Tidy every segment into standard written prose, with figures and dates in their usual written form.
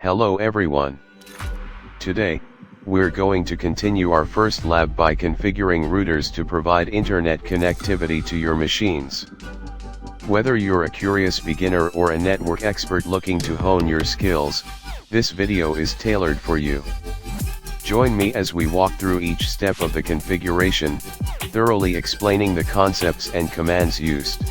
Hello everyone. Today, we're going to continue our first lab by configuring routers to provide internet connectivity to your machines. Whether you're a curious beginner or a network expert looking to hone your skills, this video is tailored for you. Join me as we walk through each step of the configuration, thoroughly explaining the concepts and commands used.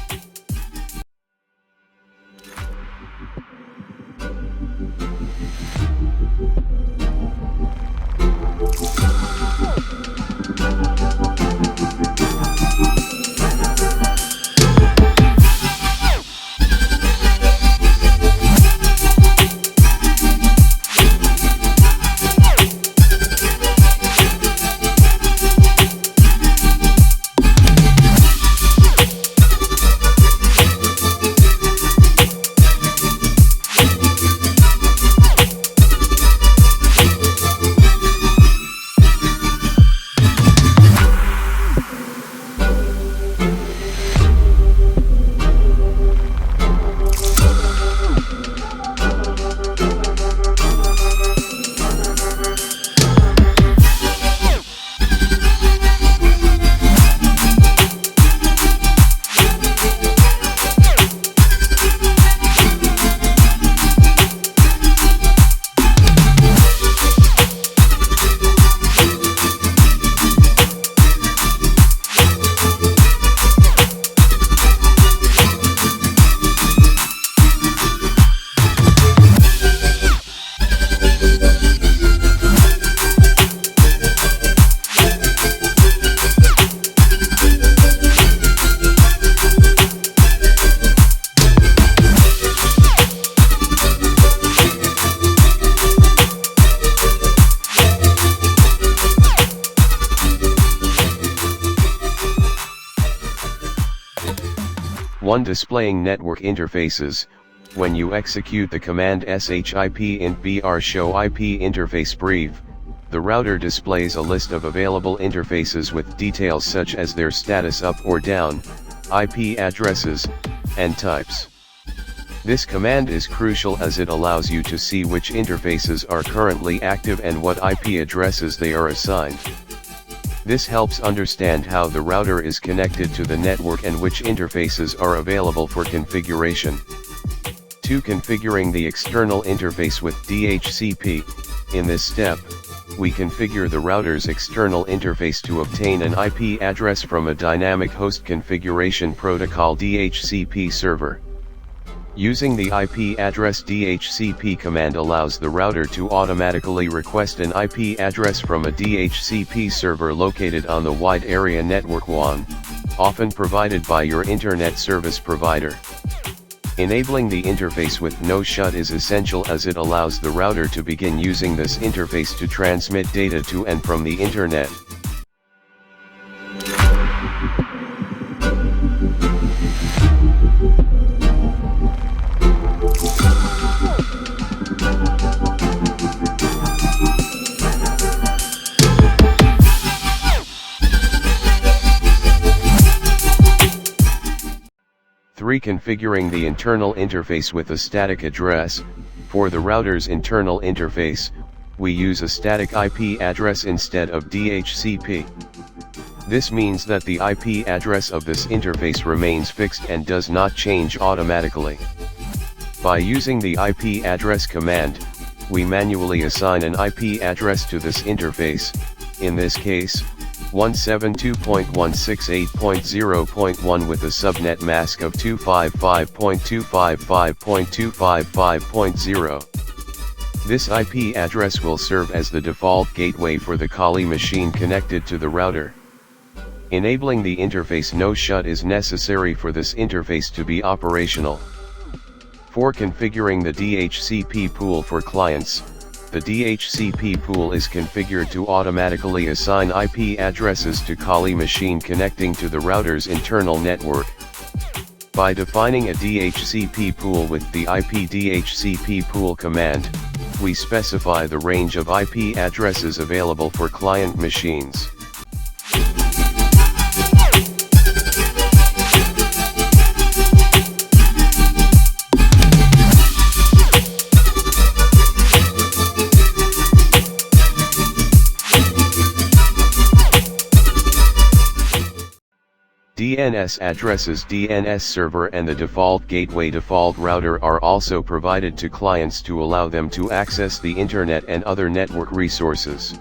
One displaying network interfaces. When you execute the command ship int br show IP interface brief, the router displays a list of available interfaces with details such as their status up or down, IP addresses, and types. This command is crucial as it allows you to see which interfaces are currently active and what IP addresses they are assigned. This helps understand how the router is connected to the network and which interfaces are available for configuration. 2. Configuring the external interface with DHCP. In this step, we configure the router's external interface to obtain an IP address from a dynamic host configuration protocol DHCP server. Using the IP address DHCP command allows the router to automatically request an IP address from a DHCP server located on the wide area network WAN, often provided by your internet service provider. Enabling the interface with no shut is essential as it allows the router to begin using this interface to transmit data to and from the internet. Configuring the internal interface with a static address. For the router's internal interface, we use a static IP address instead of DHCP. This means that the IP address of this interface remains fixed and does not change automatically. By using the IP address command, we manually assign an IP address to this interface, in this case, 172.168.0.1 with a subnet mask of 255.255.255.0. This IP address will serve as the default gateway for the Kali machine connected to the router. Enabling the interface no shut is necessary for this interface to be operational. For configuring the DHCP pool for clients, the DHCP pool is configured to automatically assign IP addresses to Kali machine connecting to the router's internal network. By defining a DHCP pool with the IP DHCP pool command, we specify the range of IP addresses available for client machines. DNS addresses, DNS server and the default gateway default router are also provided to clients to allow them to access the internet and other network resources.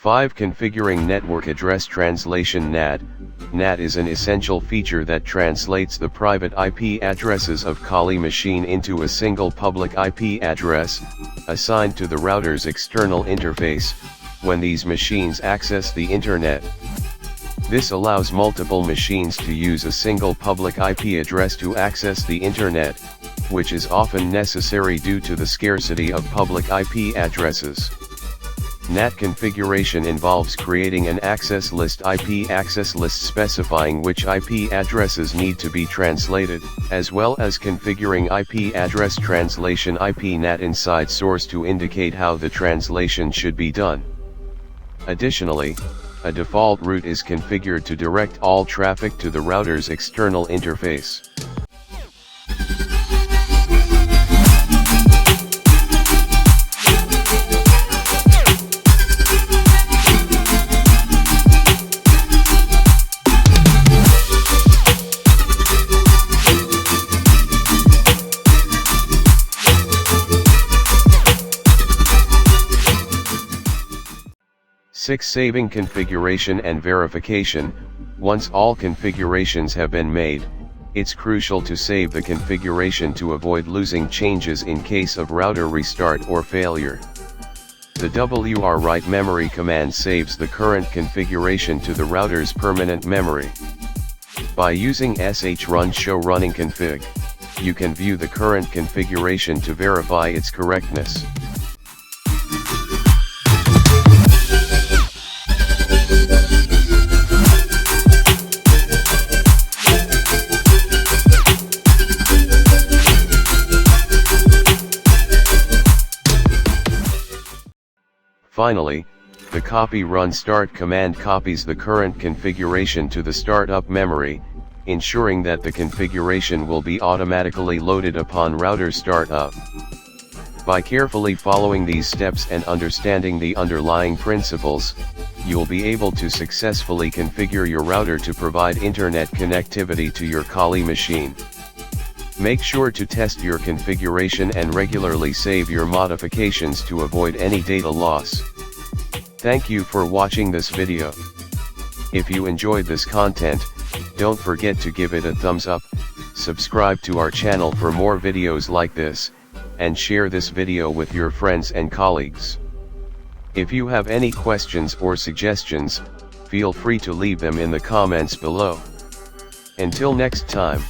Five. Configuring network address translation. NAT. NAT is an essential feature that translates the private IP addresses of Kali machine into a single public IP address, assigned to the router's external interface, when these machines access the internet. This allows multiple machines to use a single public IP address to access the internet, which is often necessary due to the scarcity of public IP addresses. NAT configuration involves creating an access list, IP access list specifying which IP addresses need to be translated, as well as configuring IP address translation IP NAT inside source to indicate how the translation should be done. Additionally, a default route is configured to direct all traffic to the router's external interface. Six. Saving configuration and verification. Once all configurations have been made, it's crucial to save the configuration to avoid losing changes in case of router restart or failure. The write memory command saves the current configuration to the router's permanent memory. By using sh-run show running config, you can view the current configuration to verify its correctness. Finally, the copy run start command copies the current configuration to the startup memory, ensuring that the configuration will be automatically loaded upon router startup. By carefully following these steps and understanding the underlying principles, you'll be able to successfully configure your router to provide internet connectivity to your Kali machine. Make sure to test your configuration and regularly save your modifications to avoid any data loss. Thank you for watching this video. If you enjoyed this content, don't forget to give it a thumbs up, subscribe to our channel for more videos like this, and share this video with your friends and colleagues. If you have any questions or suggestions, feel free to leave them in the comments below. Until next time.